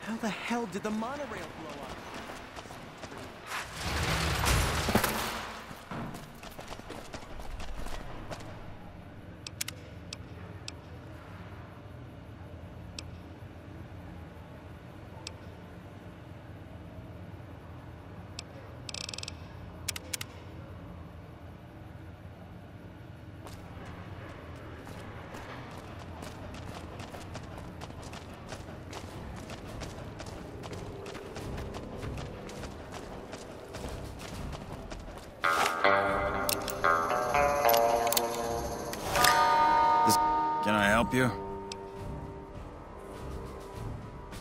How the hell did the monorail blow up? Can I help you?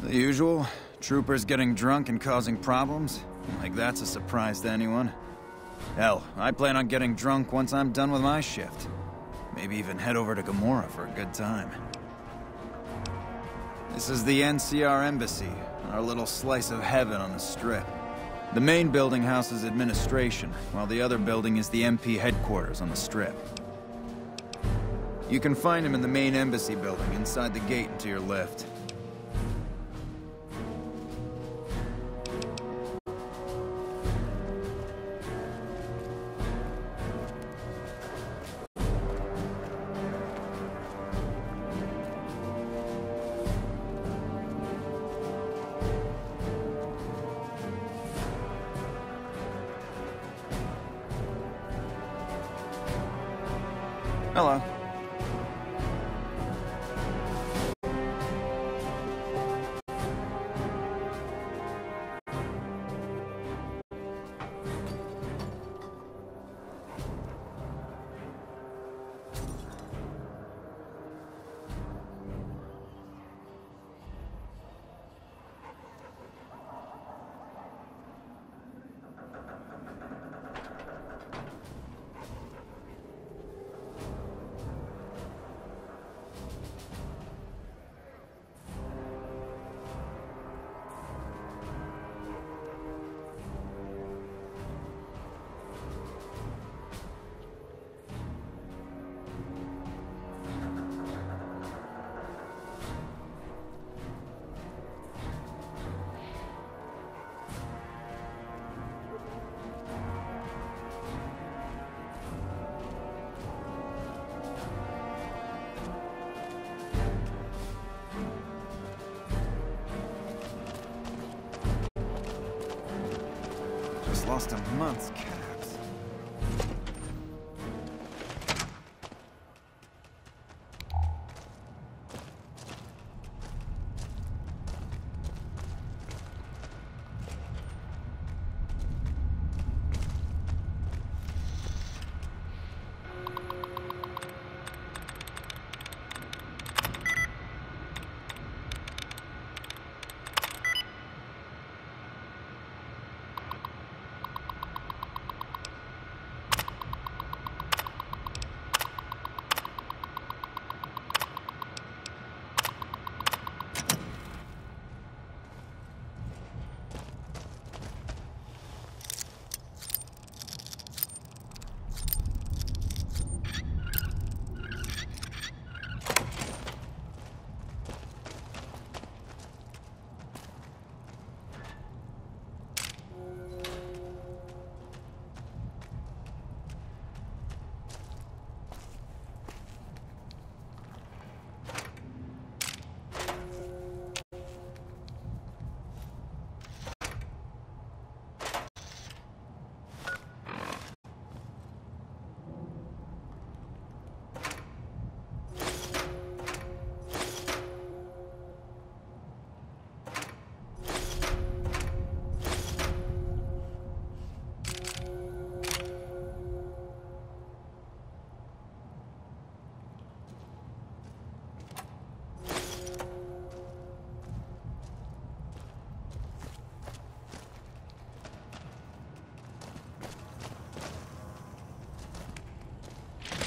The usual? Troopers getting drunk and causing problems? Like that's a surprise to anyone. Hell, I plan on getting drunk once I'm done with my shift. Maybe even head over to Gomorrah for a good time. This is the NCR embassy, our little slice of heaven on the strip. The main building houses administration, while the other building is the MP headquarters on the strip. You can find him in the main embassy building, inside the gate and to your left. Hello. Lost a month's cabs.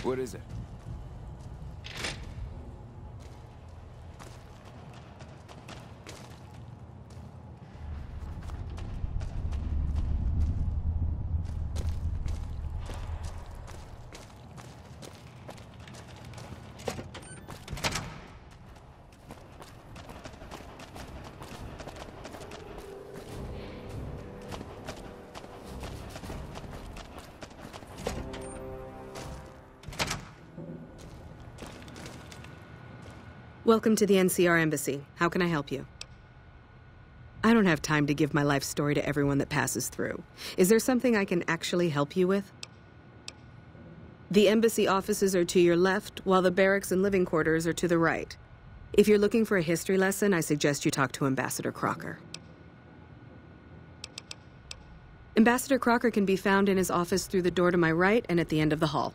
What is it? Welcome to the NCR Embassy. How can I help you? I don't have time to give my life story to everyone that passes through. Is there something I can actually help you with? The embassy offices are to your left, while the barracks and living quarters are to the right. If you're looking for a history lesson, I suggest you talk to Ambassador Crocker. Ambassador Crocker can be found in his office through the door to my right and at the end of the hall.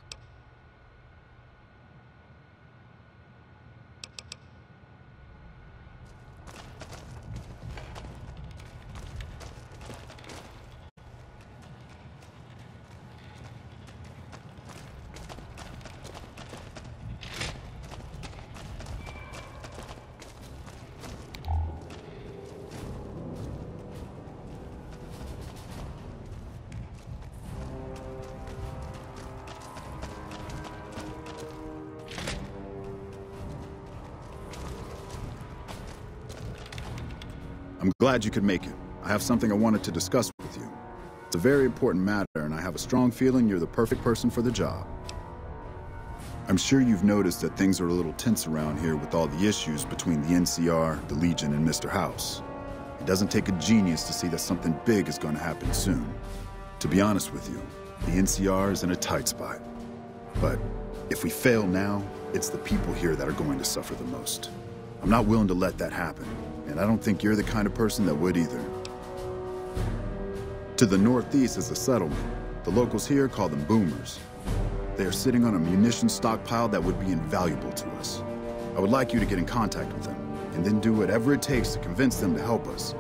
I'm glad you could make it. I have something I wanted to discuss with you. It's a very important matter, and I have a strong feeling you're the perfect person for the job. I'm sure you've noticed that things are a little tense around here with all the issues between the NCR, the Legion, and Mr. House. It doesn't take a genius to see that something big is going to happen soon. To be honest with you, the NCR is in a tight spot. But if we fail now, it's the people here that are going to suffer the most. I'm not willing to let that happen. And I don't think you're the kind of person that would either. To the northeast is a settlement. The locals here call them boomers. They are sitting on a munitions stockpile that would be invaluable to us. I would like you to get in contact with them, and then do whatever it takes to convince them to help us.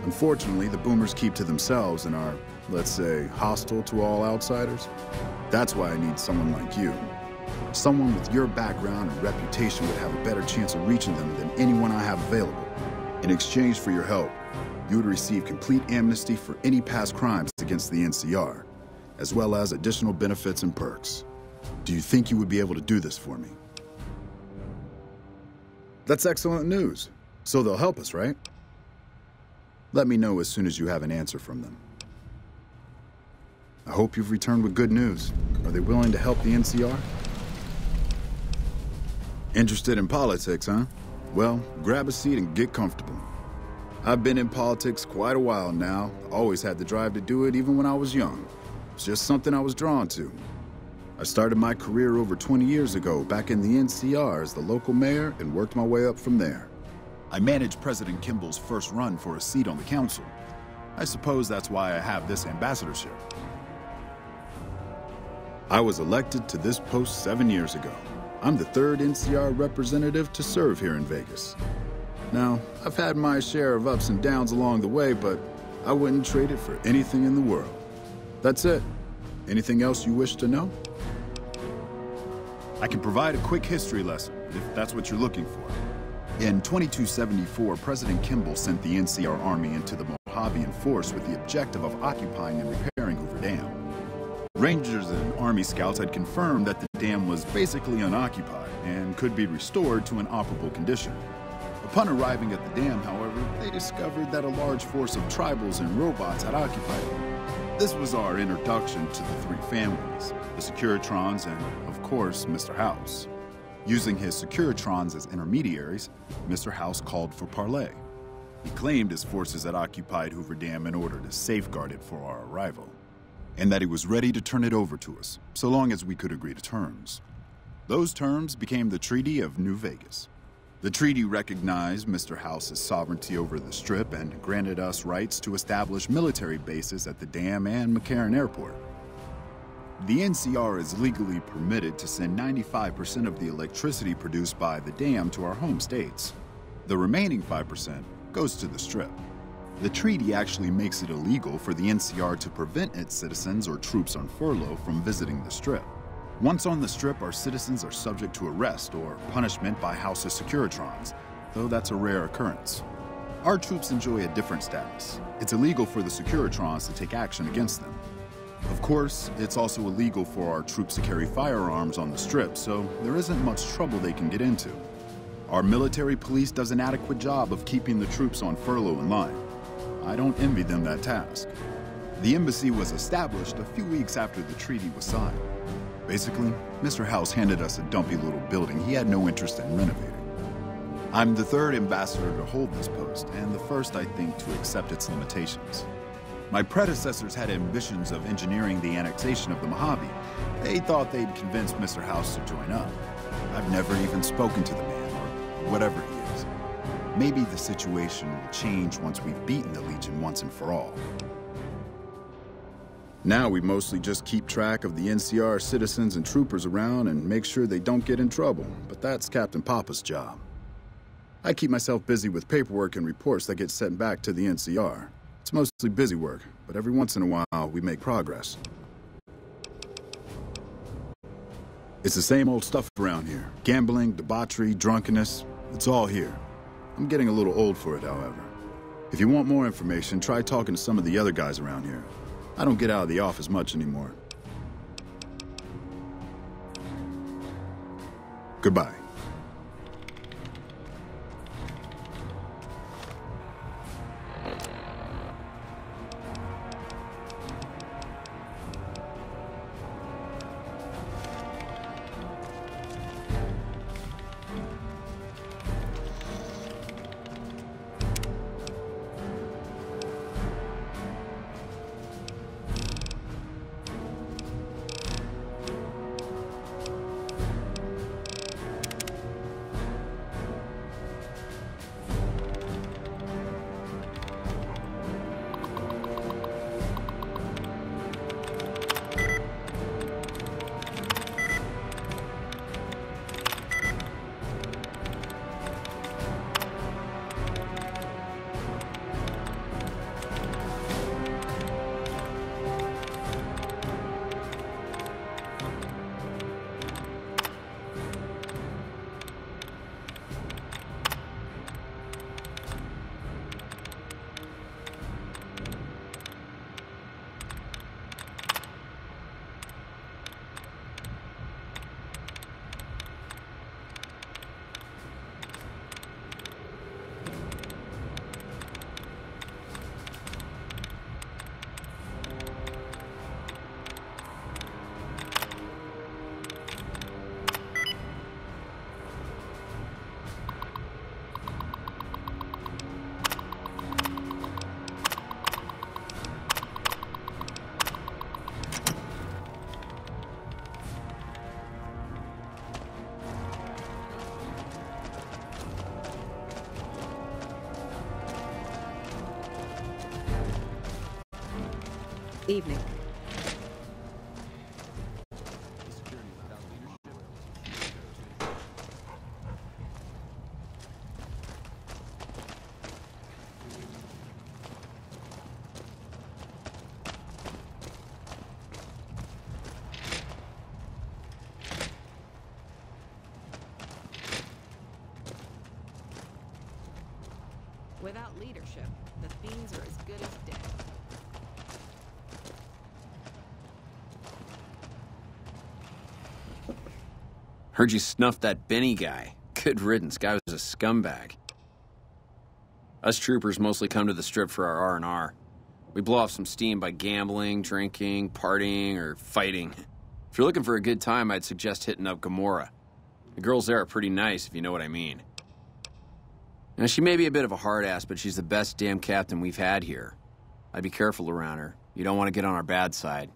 Unfortunately, the boomers keep to themselves and are, let's say, hostile to all outsiders. That's why I need someone like you. Someone with your background and reputation would have a better chance of reaching them than anyone I have available. In exchange for your help, you would receive complete amnesty for any past crimes against the NCR, as well as additional benefits and perks. Do you think you would be able to do this for me? That's excellent news. So they'll help us, right? Let me know as soon as you have an answer from them. I hope you've returned with good news. Are they willing to help the NCR? Interested in politics, huh? Well, grab a seat and get comfortable. I've been in politics quite a while now. Always had the drive to do it even when I was young. It's just something I was drawn to. I started my career over 20 years ago back in the NCR as the local mayor and worked my way up from there. I managed President Kimball's first run for a seat on the council. I suppose that's why I have this ambassadorship. I was elected to this post 7 years ago. I'm the third NCR representative to serve here in Vegas. Now, I've had my share of ups and downs along the way, but I wouldn't trade it for anything in the world. That's it. Anything else you wish to know? I can provide a quick history lesson, if that's what you're looking for. In 2274, President Kimball sent the NCR Army into the Mojavean Force with the objective of occupying and repairing Hoover Dam. Rangers and Army scouts had confirmed that the dam was basically unoccupied and could be restored to an operable condition. Upon arriving at the dam, however, they discovered that a large force of tribals and robots had occupied it. This was our introduction to the three families, the Securitrons and, of course, Mr. House. Using his Securitrons as intermediaries, Mr. House called for parley. He claimed his forces had occupied Hoover Dam in order to safeguard it for our arrival, and that he was ready to turn it over to us, so long as we could agree to terms. Those terms became the Treaty of New Vegas. The treaty recognized Mr. House's sovereignty over the Strip and granted us rights to establish military bases at the dam and McCarran Airport. The NCR is legally permitted to send 95% of the electricity produced by the dam to our home states. The remaining 5% goes to the Strip. The treaty actually makes it illegal for the NCR to prevent its citizens or troops on furlough from visiting the Strip. Once on the Strip, our citizens are subject to arrest or punishment by House's Securitrons, though that's a rare occurrence. Our troops enjoy a different status. It's illegal for the Securitrons to take action against them. Of course, it's also illegal for our troops to carry firearms on the Strip, so there isn't much trouble they can get into. Our military police does an adequate job of keeping the troops on furlough in line. I don't envy them that task. The embassy was established a few weeks after the treaty was signed. Basically, Mr. House handed us a dumpy little building he had no interest in renovating. I'm the third ambassador to hold this post, and the first, I think, to accept its limitations. My predecessors had ambitions of engineering the annexation of the Mojave. They thought they'd convince Mr. House to join up. I've never even spoken to the man, or whatever he is. Maybe the situation will change once we've beaten the Legion once and for all. Now we mostly just keep track of the NCR citizens and troopers around and make sure they don't get in trouble, but that's Captain Papa's job. I keep myself busy with paperwork and reports that get sent back to the NCR. It's mostly busy work, but every once in a while we make progress. It's the same old stuff around here. Gambling, debauchery, drunkenness, it's all here. I'm getting a little old for it, however. If you want more information, try talking to some of the other guys around here. I don't get out of the office much anymore. Goodbye. Evening. Without leadership, the fiends are as good as dead. Heard you snuffed that Benny guy. Good riddance, guy was a scumbag. Us troopers mostly come to the Strip for our R&R. We blow off some steam by gambling, drinking, partying, or fighting. If you're looking for a good time, I'd suggest hitting up Gamora. The girls there are pretty nice, if you know what I mean. Now, she may be a bit of a hard-ass, but she's the best damn captain we've had here. I'd be careful around her. You don't want to get on our bad side.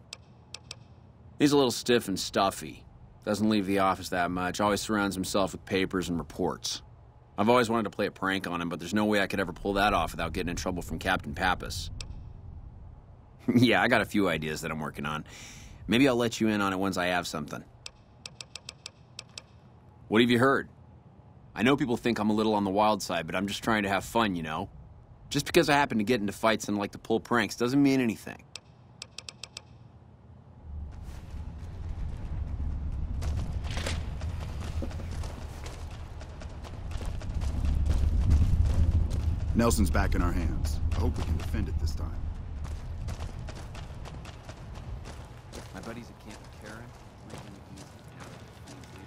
He's a little stiff and stuffy. Doesn't leave the office that much, always surrounds himself with papers and reports. I've always wanted to play a prank on him, but there's no way I could ever pull that off without getting in trouble from Captain Pappas. Yeah, I got a few ideas that I'm working on. Maybe I'll let you in on it once I have something. What have you heard? I know people think I'm a little on the wild side, but I'm just trying to have fun, you know? Just because I happen to get into fights and like to pull pranks doesn't mean anything. Nelson's back in our hands. I hope we can defend it this time. My buddies at Camp Karen making it easy now that the leader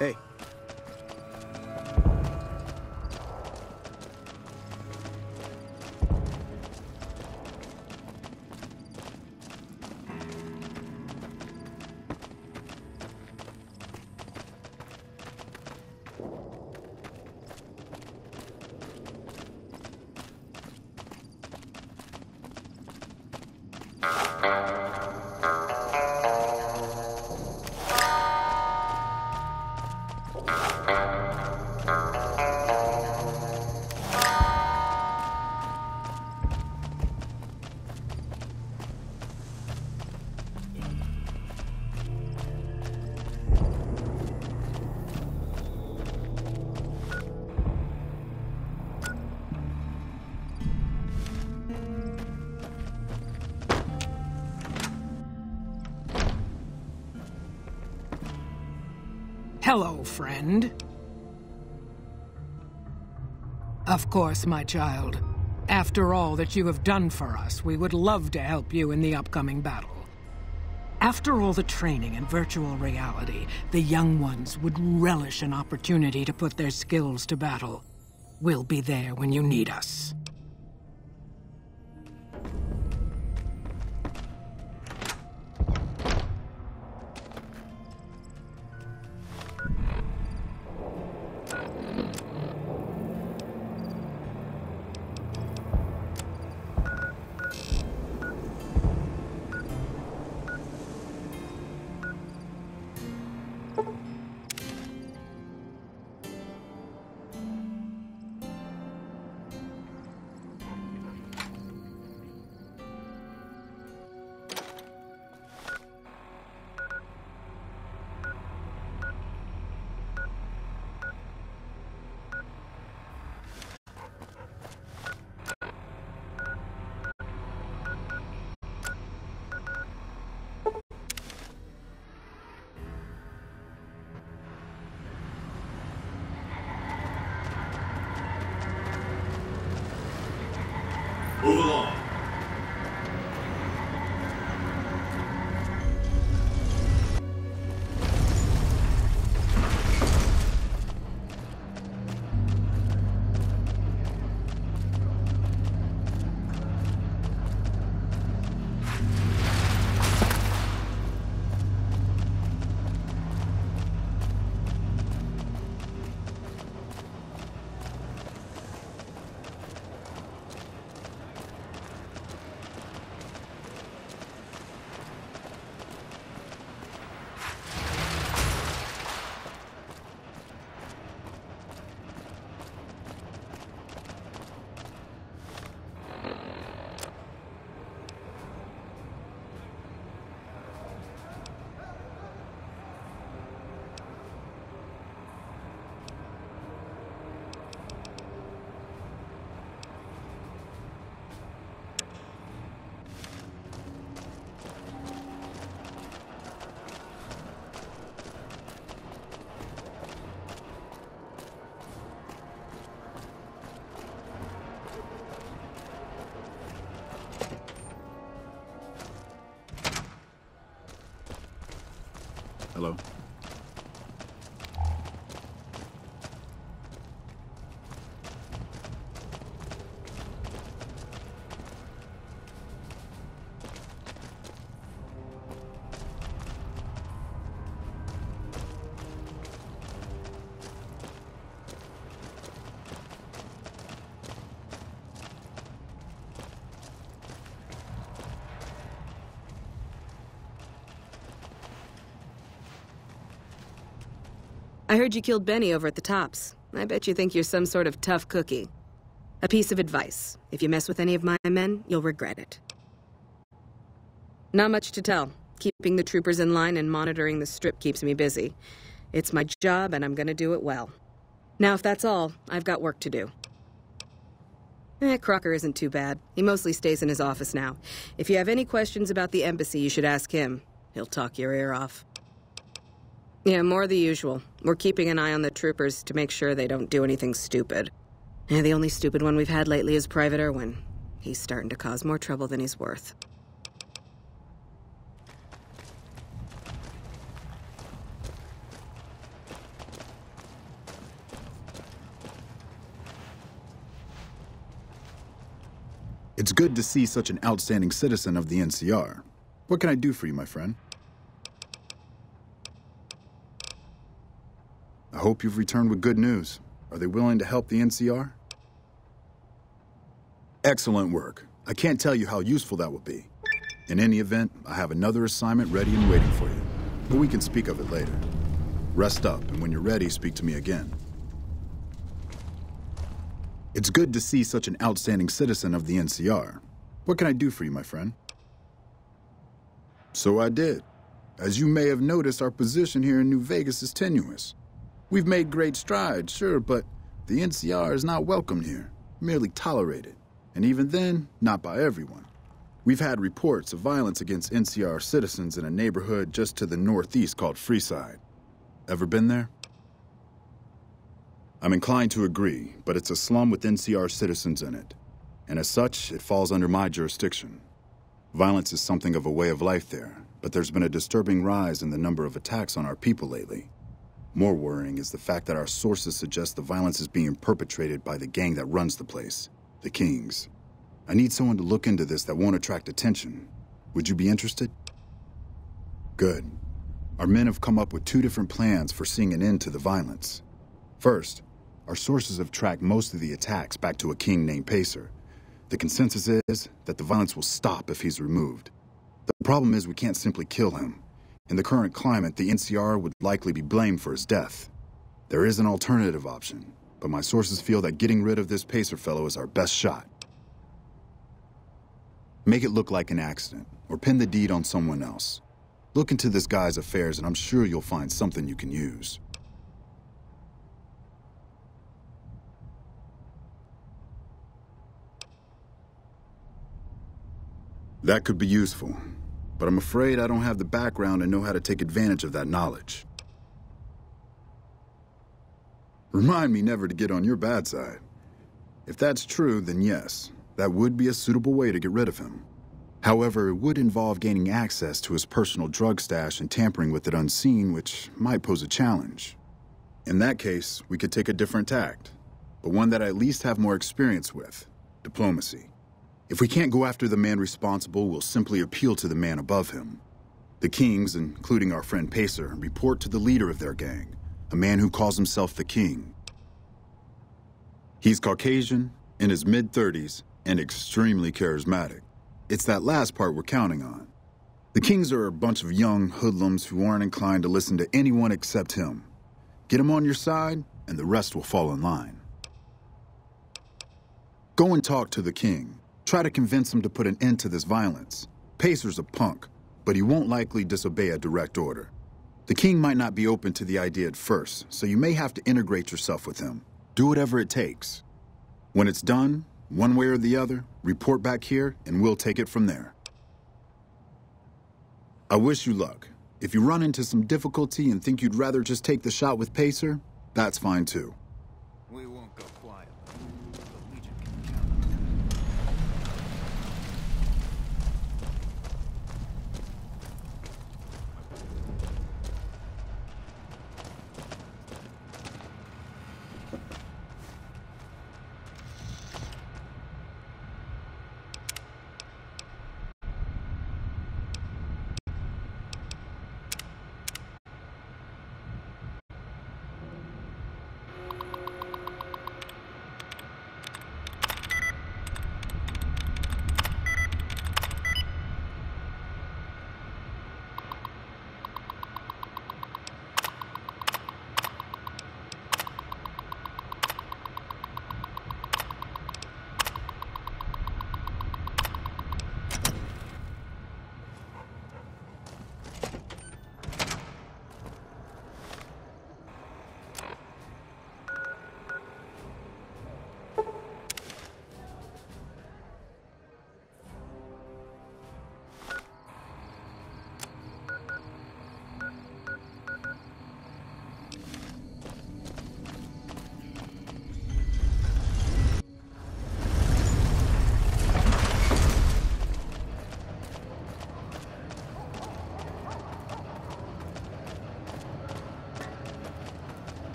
Hey. Hello, friend. Of course, my child. After all that you have done for us, we would love to help you in the upcoming battle. After all the training in virtual reality, the young ones would relish an opportunity to put their skills to battle. We'll be there when you need us. Move along. Hello? I heard you killed Benny over at the Tops. I bet you think you're some sort of tough cookie. A piece of advice. If you mess with any of my men, you'll regret it. Not much to tell. Keeping the troopers in line and monitoring the strip keeps me busy. It's my job, and I'm gonna do it well. Now, if that's all, I've got work to do. Crocker isn't too bad. He mostly stays in his office now. If you have any questions about the embassy, you should ask him. He'll talk your ear off. Yeah, more the usual. We're keeping an eye on the troopers to make sure they don't do anything stupid. The only stupid one we've had lately is Private Irwin. He's starting to cause more trouble than he's worth. It's good to see such an outstanding citizen of the NCR. What can I do for you, my friend? I hope you've returned with good news. Are they willing to help the NCR? Excellent work. I can't tell you how useful that will be. In any event, I have another assignment ready and waiting for you. But we can speak of it later. Rest up, and when you're ready, speak to me again. It's good to see such an outstanding citizen of the NCR. What can I do for you, my friend? So I did. As you may have noticed, our position here in New Vegas is tenuous. We've made great strides, sure, but the NCR is not welcomed here, merely tolerated. And even then, not by everyone. We've had reports of violence against NCR citizens in a neighborhood just to the northeast called Freeside. Ever been there? I'm inclined to agree, but it's a slum with NCR citizens in it. And as such, it falls under my jurisdiction. Violence is something of a way of life there, but there's been a disturbing rise in the number of attacks on our people lately. More worrying is the fact that our sources suggest the violence is being perpetrated by the gang that runs the place, the Kings. I need someone to look into this that won't attract attention. Would you be interested? Good. Our men have come up with 2 different plans for seeing an end to the violence. First, our sources have tracked most of the attacks back to a king named Pacer. The consensus is that the violence will stop if he's removed. The problem is we can't simply kill him. In the current climate, the NCR would likely be blamed for his death. There is an alternative option, but my sources feel that getting rid of this Pacer fellow is our best shot. Make it look like an accident, or pin the deed on someone else. Look into this guy's affairs and I'm sure you'll find something you can use. That could be useful, but I'm afraid I don't have the background and know how to take advantage of that knowledge. Remind me never to get on your bad side. If that's true, then yes, that would be a suitable way to get rid of him. However, it would involve gaining access to his personal drug stash and tampering with it unseen, which might pose a challenge. In that case, we could take a different tact, but one that I at least have more experience with: diplomacy. If we can't go after the man responsible, we'll simply appeal to the man above him. The Kings, including our friend Pacer, report to the leader of their gang, a man who calls himself the King. He's Caucasian, in his mid-30s, and extremely charismatic. It's that last part we're counting on. The Kings are a bunch of young hoodlums who aren't inclined to listen to anyone except him. Get him on your side, and the rest will fall in line. Go and talk to the King. Try to convince him to put an end to this violence. Pacer's a punk, but he won't likely disobey a direct order. The King might not be open to the idea at first, so you may have to integrate yourself with him. Do whatever it takes. When it's done, one way or the other, report back here and we'll take it from there. I wish you luck. If you run into some difficulty and think you'd rather just take the shot with Pacer, that's fine too. We won't go quiet, but the Legion can count.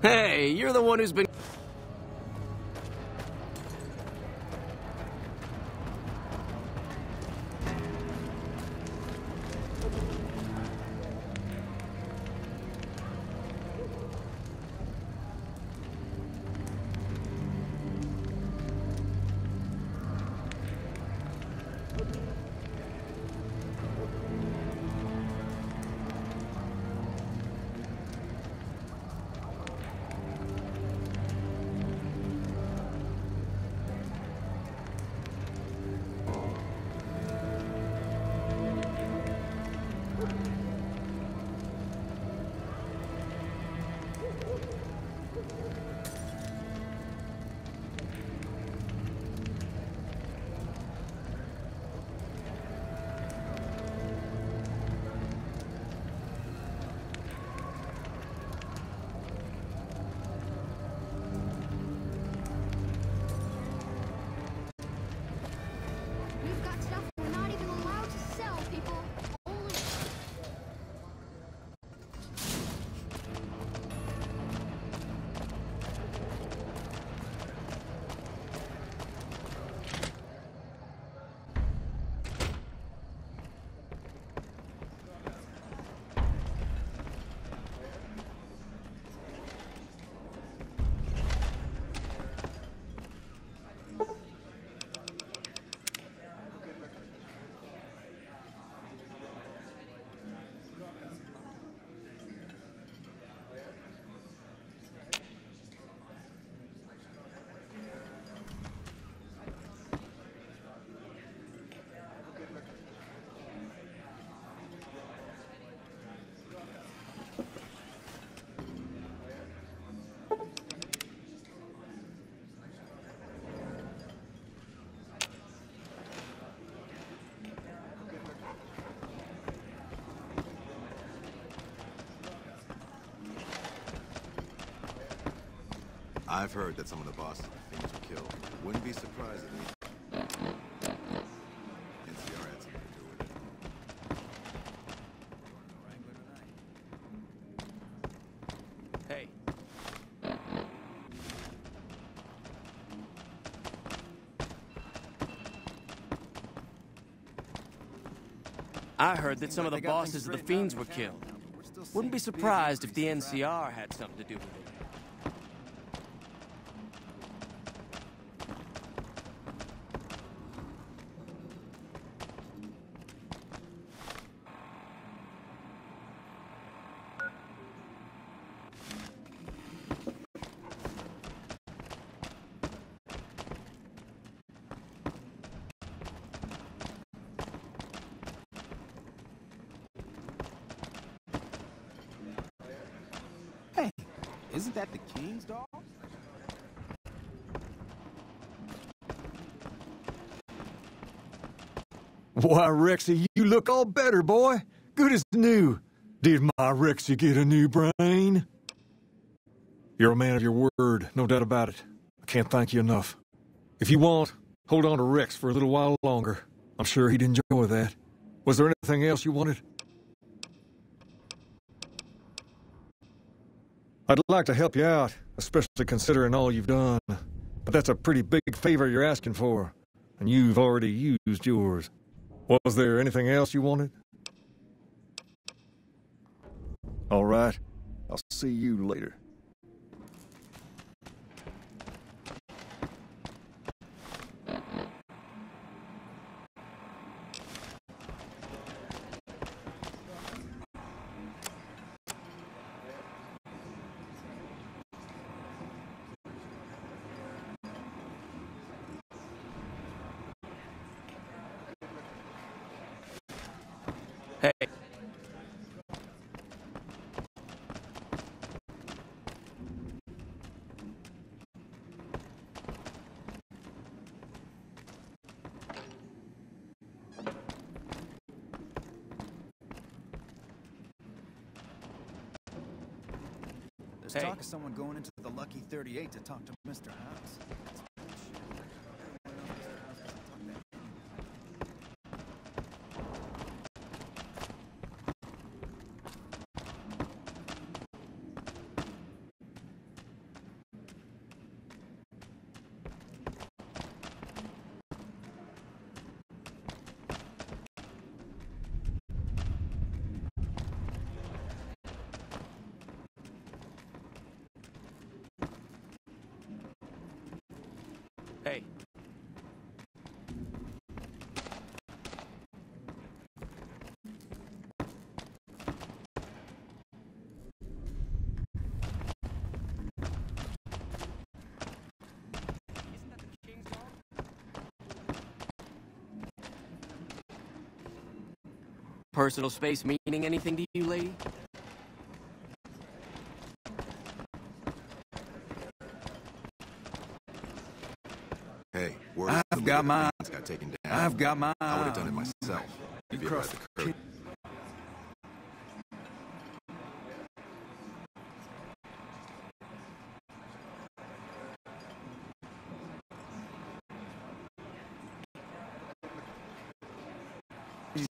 Hey, you're the one who's been... I've heard that some of the bosses of the Fiends were killed. Wouldn't be surprised if NCR had something to do with it. Hey. I heard that some of the bosses of the Fiends were killed. Wouldn't be surprised if the NCR had something to do with it. Isn't that the King's dog? Why, Rexy, you look all better, boy. Good as new. Did my Rexy get a new brain? You're a man of your word, no doubt about it. I can't thank you enough. If you want, hold on to Rex for a little while longer. I'm sure he'd enjoy that. Was there anything else you wanted? I'd like to help you out, especially considering all you've done. But that's a pretty big favor you're asking for, and you've already used yours. Was there anything else you wanted? All right. I'll see you later. Hey. There's Hey. talk of someone going into the Lucky 38 to talk to Mr. House. That's bullshit. Everyone knows Mr. House doesn't talk that. Hey. Personal space meaning anything to you, lady? Hey, word I've got mine. got taken down. I've got mine. I would have done it myself. If you crossed had the the courage.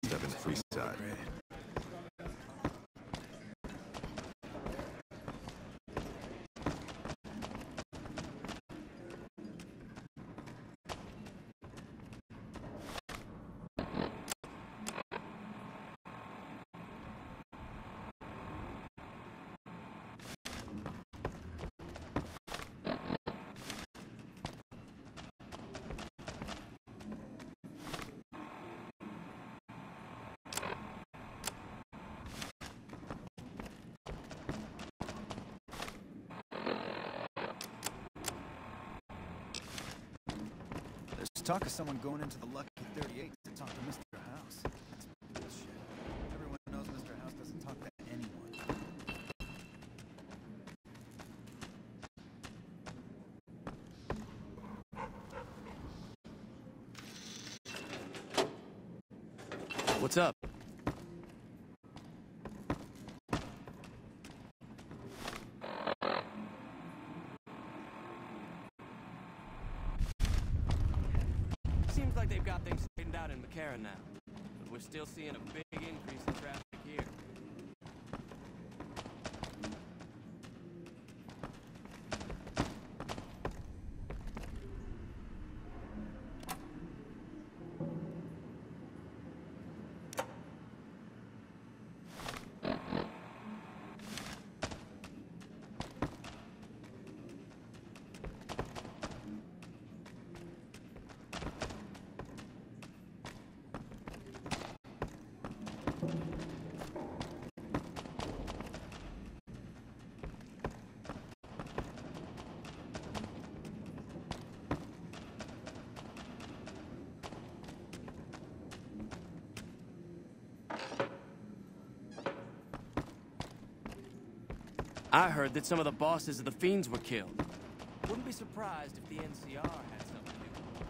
Step in the free side. There's talk of someone going into the Lucky 38 to talk to Mr. House. That's bullshit. Everyone knows Mr. House doesn't talk to anyone. What's up? like they've got things straightened out in McCarran now, but we're still seeing a big increase in traffic here. I heard that some of the bosses of the Fiends were killed. Wouldn't be surprised if the NCR had something to do with it.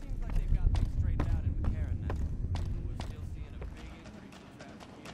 Seems like they've got things straightened out in McCarran now, but we're still seeing a big increase in traffic here.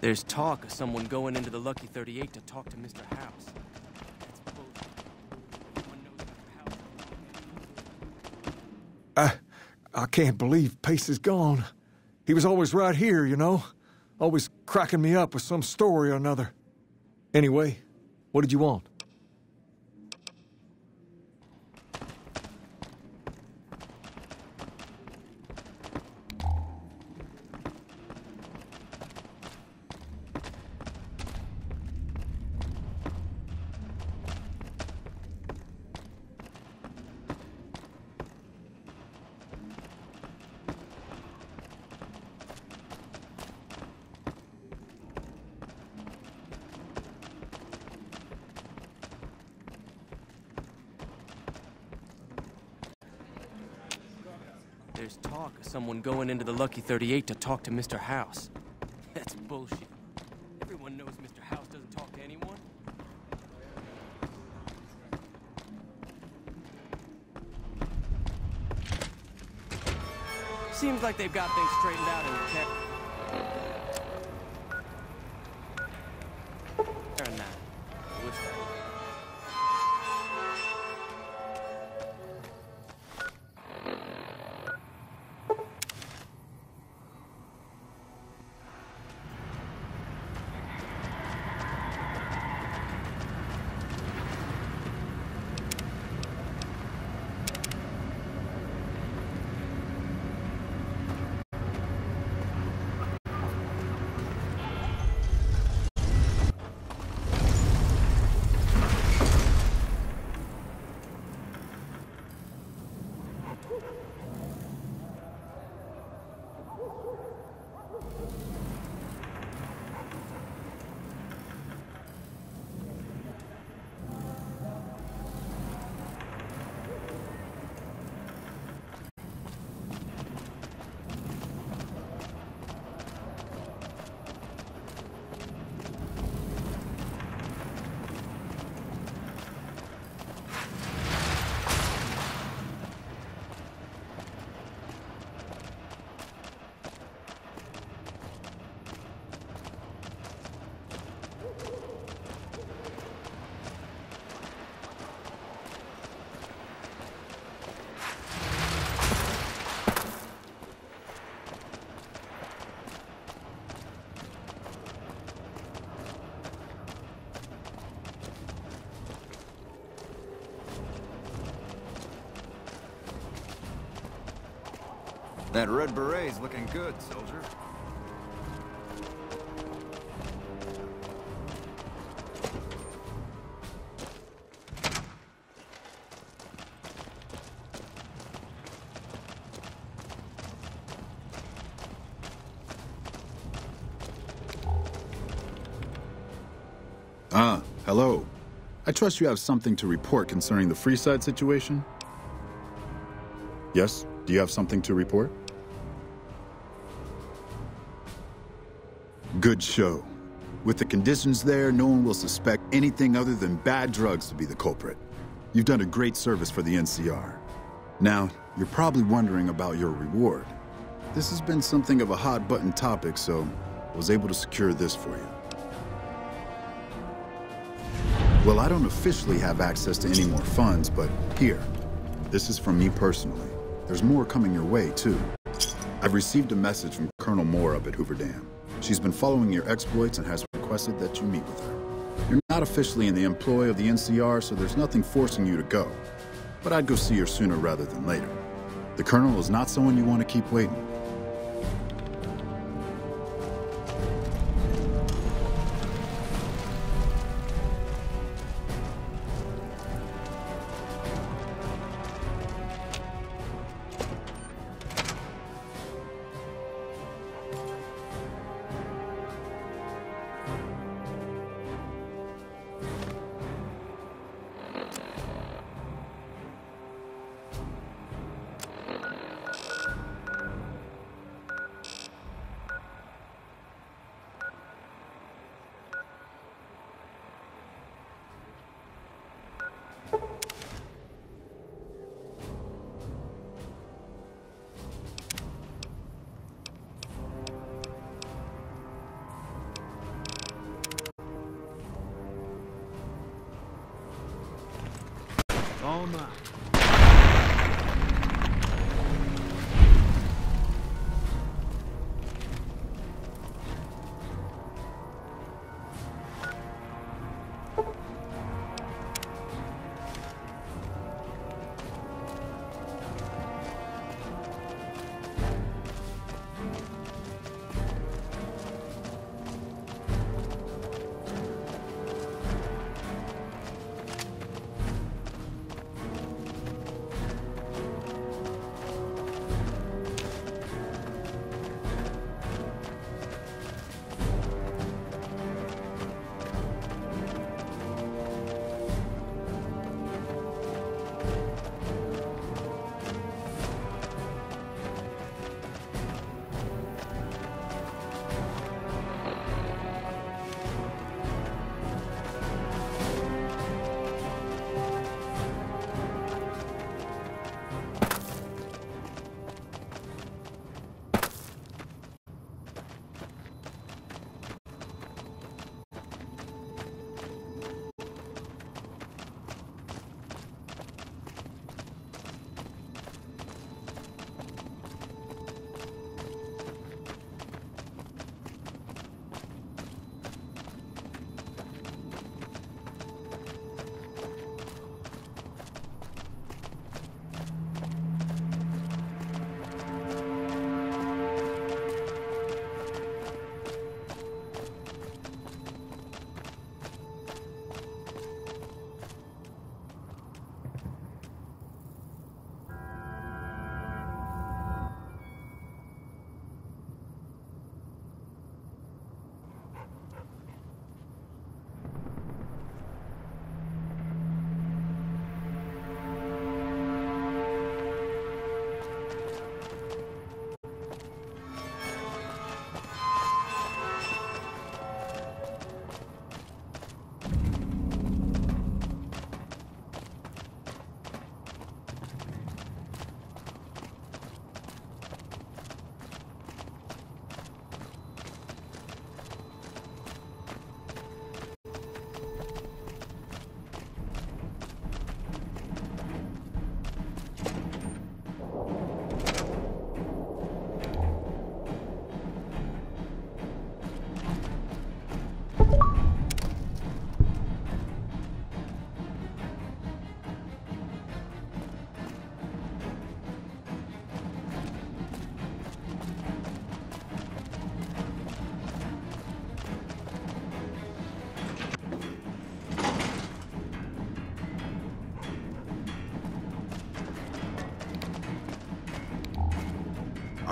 There's talk of someone going into the Lucky 38 to talk to Mr. House. That's bullshit. Everyone knows Mr. House. I can't believe Pace is gone. He was always right here, you know? Always cracking me up with some story or another. Anyway, what did you want? There's talk of someone going into the Lucky 38 to talk to Mr. House. That's bullshit. Everyone knows Mr. House doesn't talk to anyone. Seems like they've got things straightened out in McCarran now. That red beret's looking good, soldier. Hello. I trust you have something to report concerning the Freeside situation? Yes? Do you have something to report? Good show. With the conditions there, no one will suspect anything other than bad drugs to be the culprit. You've done a great service for the NCR. Now, you're probably wondering about your reward. This has been something of a hot-button topic, so I was able to secure this for you. Well, I don't officially have access to any more funds, but here. This is from me personally. There's more coming your way, too. I've received a message from Colonel Moore up at Hoover Dam. She's been following your exploits and has requested that you meet with her. You're not officially in the employ of the NCR, so there's nothing forcing you to go. But I'd go see her sooner rather than later. The Colonel is not someone you want to keep waiting. Oh my.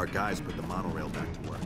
Our guys put the monorail back to work.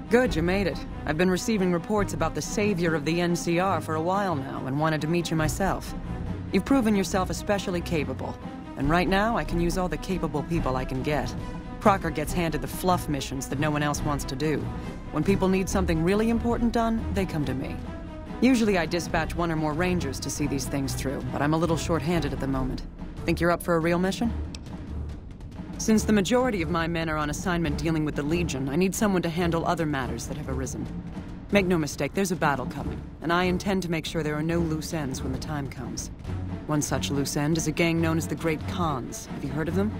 Good, you made it. I've been receiving reports about the savior of the NCR for a while now, and wanted to meet you myself. You've proven yourself especially capable, and right now I can use all the capable people I can get. Crocker gets handed the fluff missions that no one else wants to do. When people need something really important done, they come to me. Usually I dispatch one or more rangers to see these things through, but I'm a little short-handed at the moment. Think you're up for a real mission? Since the majority of my men are on assignment dealing with the Legion, I need someone to handle other matters that have arisen. Make no mistake, there's a battle coming, and I intend to make sure there are no loose ends when the time comes. One such loose end is a gang known as the Great Khans. Have you heard of them?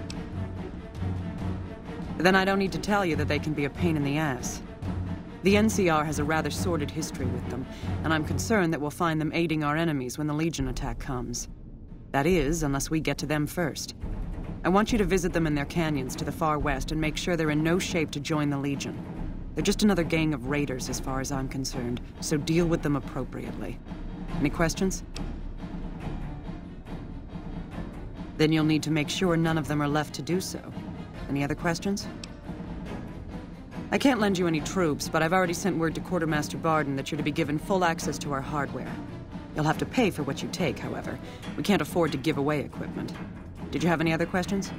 Then I don't need to tell you that they can be a pain in the ass. The NCR has a rather sordid history with them, and I'm concerned that we'll find them aiding our enemies when the Legion attack comes. That is, unless we get to them first. I want you to visit them in their canyons to the far west and make sure they're in no shape to join the Legion. They're just another gang of raiders as far as I'm concerned, so deal with them appropriately. Any questions? Then you'll need to make sure none of them are left to do so. Any other questions? I can't lend you any troops, but I've already sent word to Quartermaster Barden that you're to be given full access to our hardware. You'll have to pay for what you take, however. We can't afford to give away equipment. Did you have any other questions?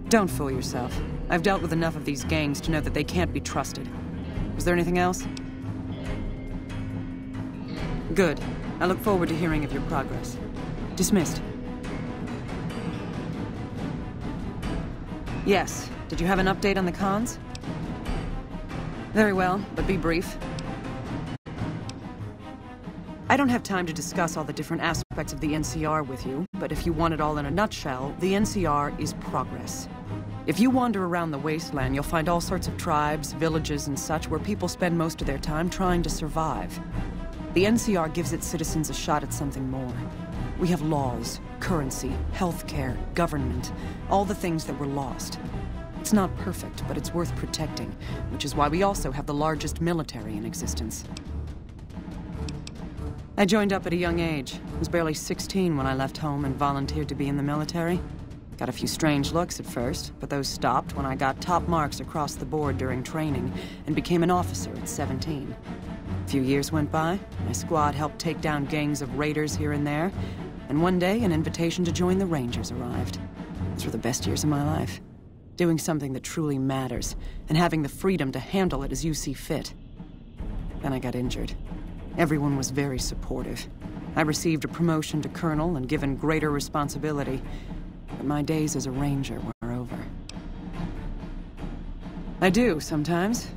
Don't fool yourself. I've dealt with enough of these gangs to know that they can't be trusted. Was there anything else? Good. I look forward to hearing of your progress. Dismissed. Yes. Did you have an update on the Khans? Very well, but be brief. I don't have time to discuss all the different aspects of the NCR with you, but if you want it all in a nutshell, the NCR is progress. If you wander around the wasteland, you'll find all sorts of tribes, villages, and such where people spend most of their time trying to survive. The NCR gives its citizens a shot at something more. We have laws, currency, healthcare, government, all the things that were lost. It's not perfect, but it's worth protecting, which is why we also have the largest military in existence. I joined up at a young age. I was barely 16 when I left home and volunteered to be in the military. Got a few strange looks at first, but those stopped when I got top marks across the board during training and became an officer at 17. A few years went by, my squad helped take down gangs of raiders here and there, and one day an invitation to join the Rangers arrived. Those were the best years of my life. Doing something that truly matters, and having the freedom to handle it as you see fit. Then I got injured. Everyone was very supportive. I received a promotion to colonel and given greater responsibility, but my days as a ranger were over. I do, sometimes.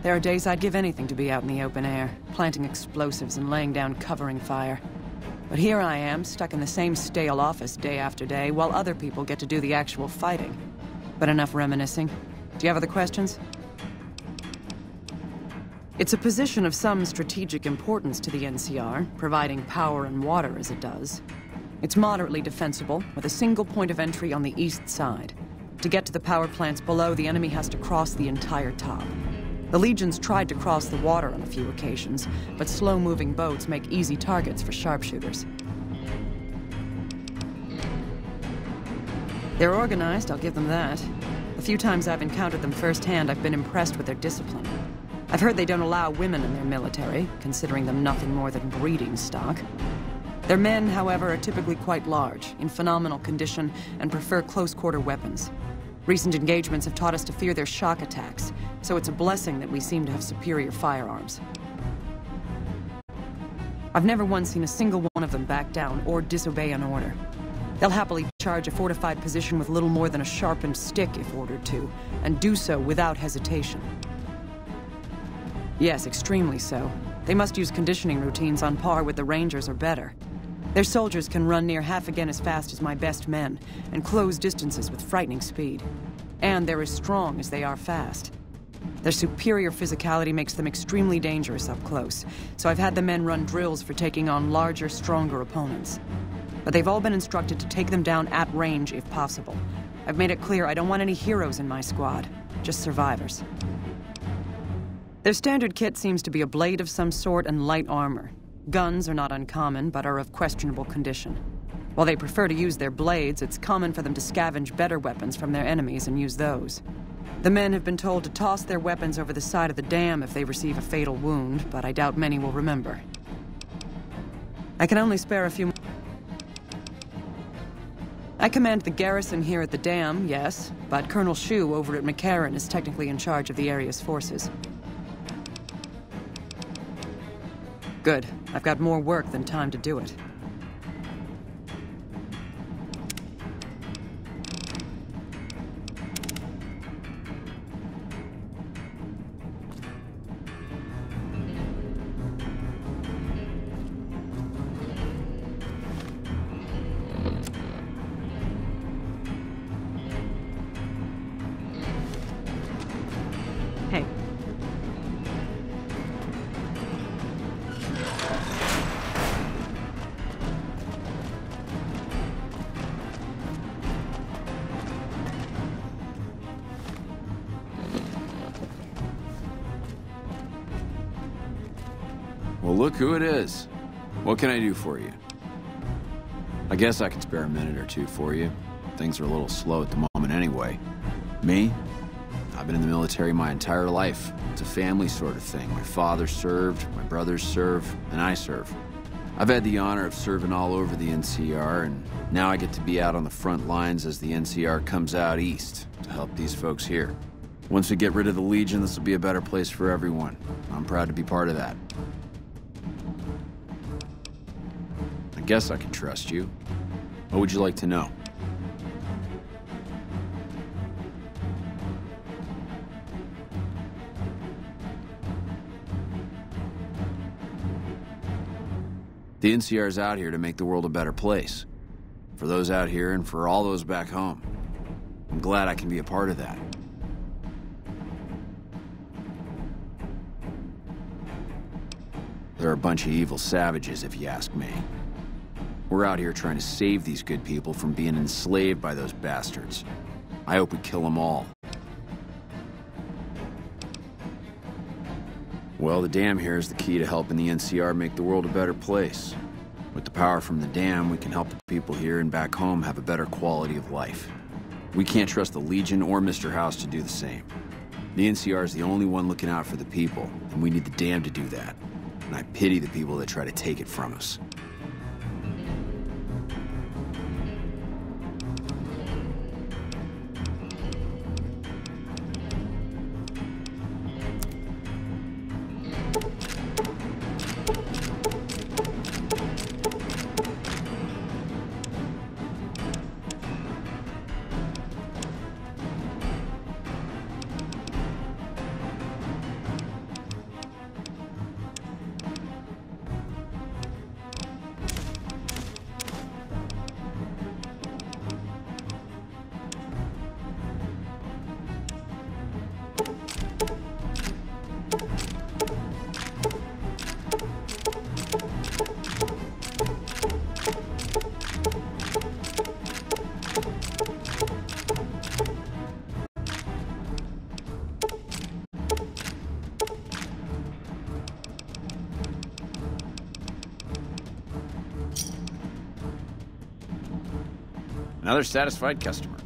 There are days I'd give anything to be out in the open air, planting explosives and laying down covering fire. But here I am, stuck in the same stale office day after day, while other people get to do the actual fighting. But enough reminiscing. Do you have other questions? It's a position of some strategic importance to the NCR, providing power and water as it does. It's moderately defensible, with a single point of entry on the east side. To get to the power plants below, the enemy has to cross the entire top. The Legions tried to cross the water on a few occasions, but slow-moving boats make easy targets for sharpshooters. They're organized, I'll give them that. The few times I've encountered them firsthand, I've been impressed with their discipline. I've heard they don't allow women in their military, considering them nothing more than breeding stock. Their men, however, are typically quite large, in phenomenal condition, and prefer close-quarter weapons. Recent engagements have taught us to fear their shock attacks, so it's a blessing that we seem to have superior firearms. I've never once seen a single one of them back down or disobey an order. They'll happily charge a fortified position with little more than a sharpened stick if ordered to, and do so without hesitation. Yes, extremely so. They must use conditioning routines on par with the Rangers or better. Their soldiers can run near half again as fast as my best men, and close distances with frightening speed. And they're as strong as they are fast. Their superior physicality makes them extremely dangerous up close, so I've had the men run drills for taking on larger, stronger opponents. But they've all been instructed to take them down at range if possible. I've made it clear I don't want any heroes in my squad, just survivors. Their standard kit seems to be a blade of some sort and light armor. Guns are not uncommon, but are of questionable condition. While they prefer to use their blades, it's common for them to scavenge better weapons from their enemies and use those. The men have been told to toss their weapons over the side of the dam if they receive a fatal wound, but I doubt many will remember. I can only spare a few... I command the garrison here at the dam, yes, but Colonel Shu over at McCarran is technically in charge of the area's forces. Good. I've got more work than time to do it. Hey. Well, look who it is. What can I do for you? I guess I can spare a minute or two for you. Things are a little slow at the moment anyway. Me? I've been in the military my entire life. It's a family sort of thing. My father served, my brothers serve, and I serve. I've had the honor of serving all over the NCR, and now I get to be out on the front lines as the NCR comes out east to help these folks here. Once we get rid of the Legion, this will be a better place for everyone. I'm proud to be part of that. I guess I can trust you. What would you like to know? The NCR is out here to make the world a better place. For those out here and for all those back home. I'm glad I can be a part of that. They're a bunch of evil savages, if you ask me. We're out here trying to save these good people from being enslaved by those bastards. I hope we kill them all. Well, the dam here is the key to helping the NCR make the world a better place. With the power from the dam, we can help the people here and back home have a better quality of life. We can't trust the Legion or Mr. House to do the same. The NCR is the only one looking out for the people, and we need the dam to do that. And I pity the people that try to take it from us. Another satisfied customer.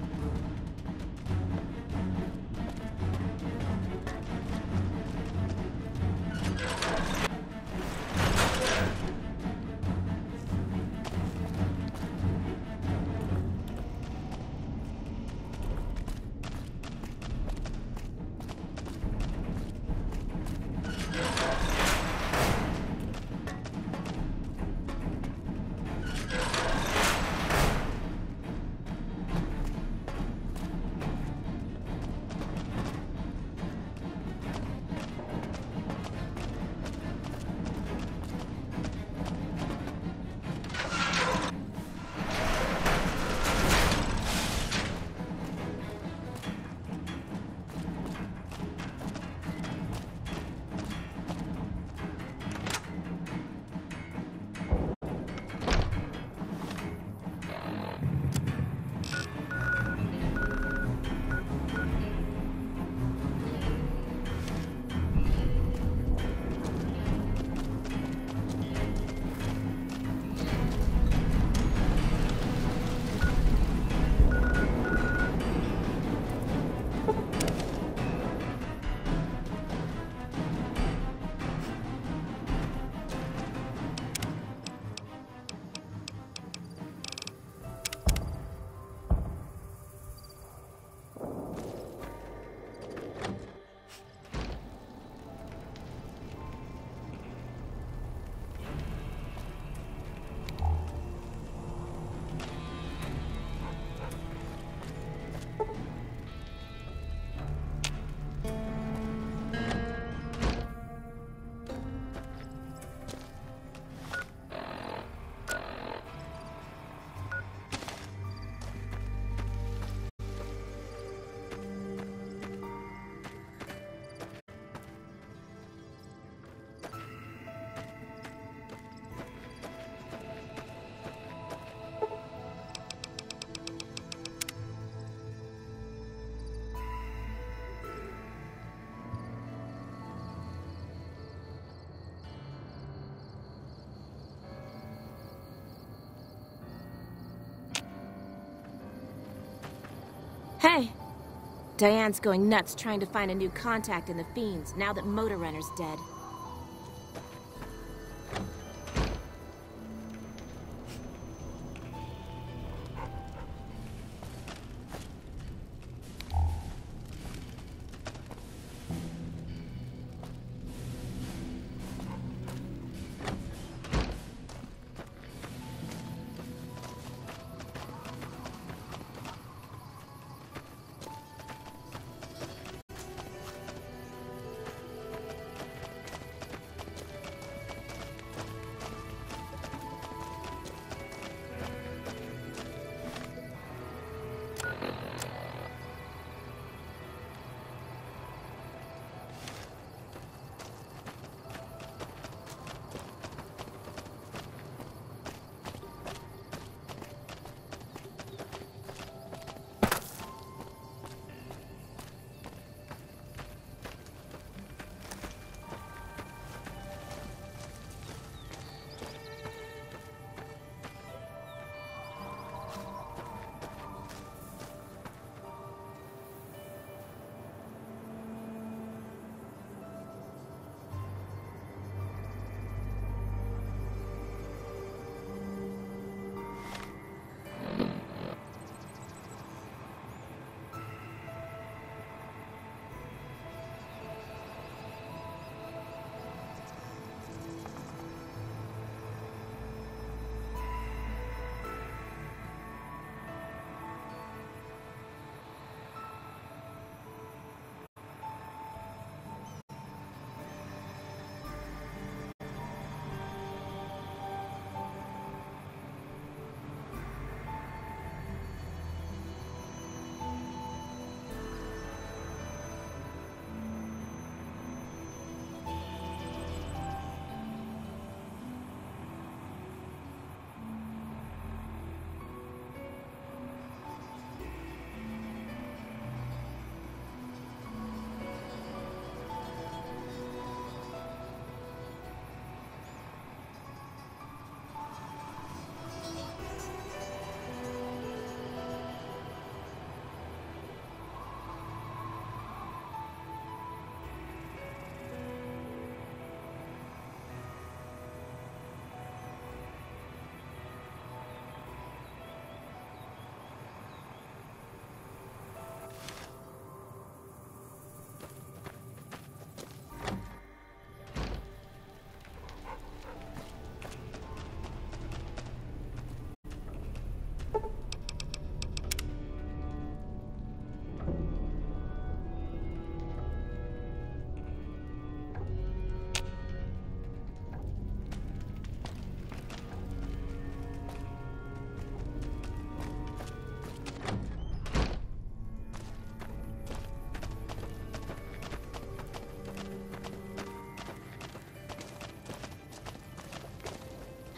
Hey. Diane's going nuts trying to find a new contact in the Fiends now that Motor Runner's dead.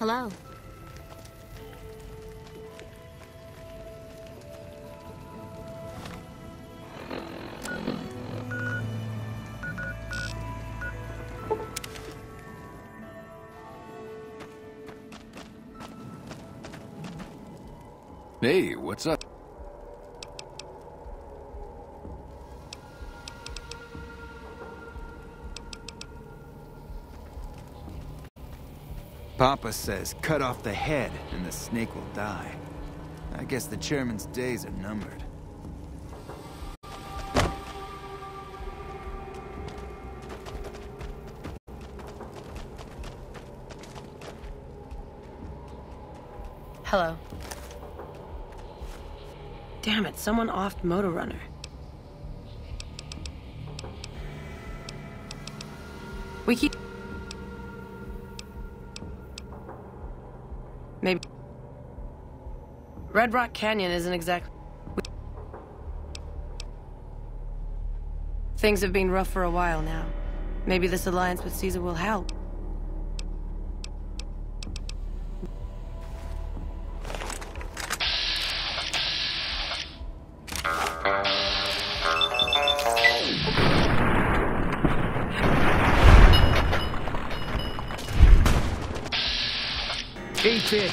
Hello. Hey, what's up? Papa says cut off the head and the snake will die. I guess the chairman's days are numbered. Hello. Damn it, someone offed Motor Runner. We keep... Maybe... Red Rock Canyon isn't exactly... Things have been rough for a while now. Maybe this alliance with Caesar will help. Eat it!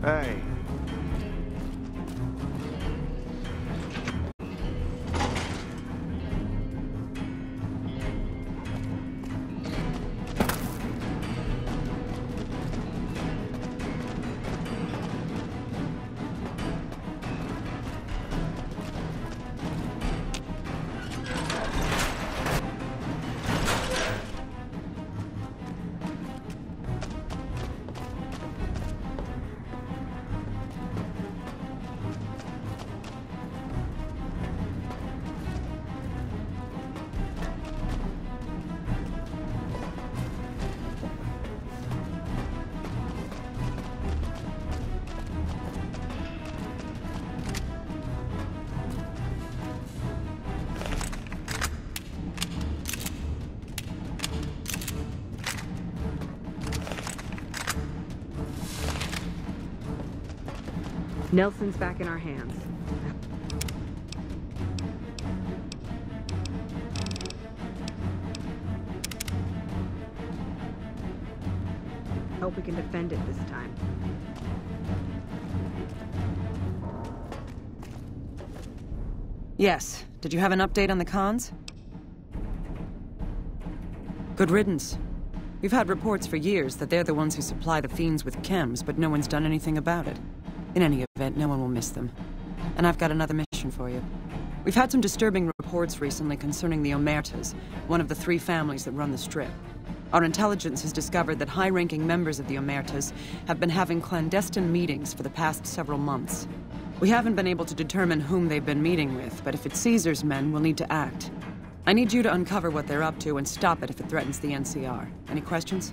Hey. Nelson's back in our hands. Hope we can defend it this time. Yes. Did you have an update on the cons? Good riddance. We've had reports for years that they're the ones who supply the fiends with chems, but no one's done anything about it. In any event, no one will miss them. And I've got another mission for you. We've had some disturbing reports recently concerning the Omertas, one of the 3 families that run the Strip. Our intelligence has discovered that high-ranking members of the Omertas have been having clandestine meetings for the past several months. We haven't been able to determine whom they've been meeting with, but if it's Caesar's men, we'll need to act. I need you to uncover what they're up to and stop it if it threatens the NCR. Any questions?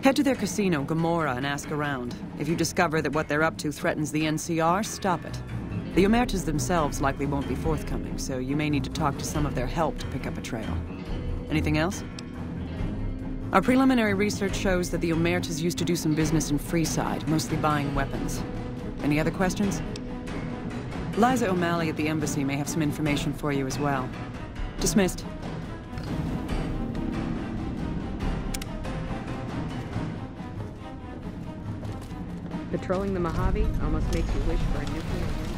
Head to their casino, Gomorrah, and ask around. If you discover that what they're up to threatens the NCR, stop it. The Omertas themselves likely won't be forthcoming, so you may need to talk to some of their help to pick up a trail. Anything else? Our preliminary research shows that the Omertas used to do some business in Freeside, mostly buying weapons. Any other questions? Liza O'Malley at the embassy may have some information for you as well. Dismissed. Patrolling the Mojave almost makes you wish for a nuclear winter.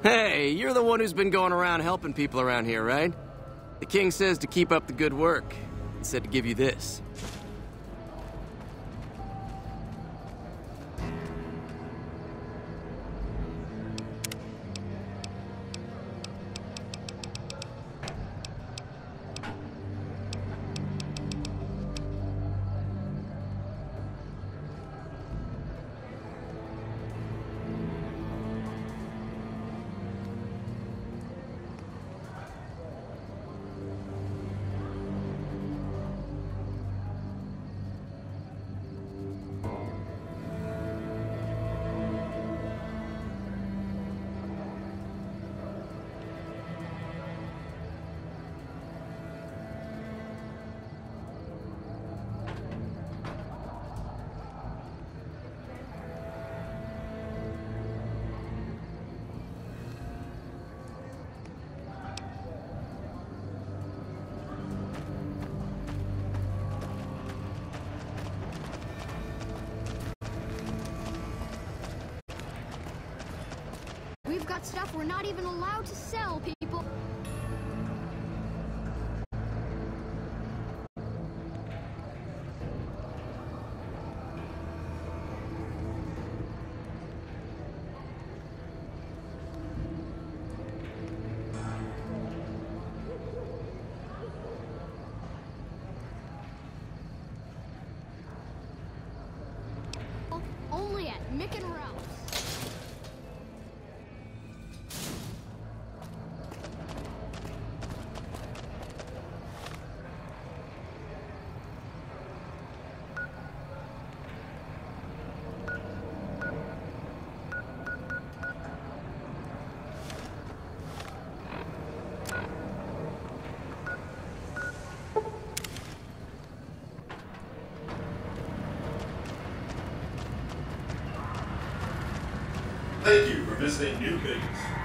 Hey, you're the one who's been going around helping people around here, right? The king says to keep up the good work. He said to give you this. that stuff we're not even allowed to sell, people. Only at Mick and Ralph's. Thank you for visiting New Vegas.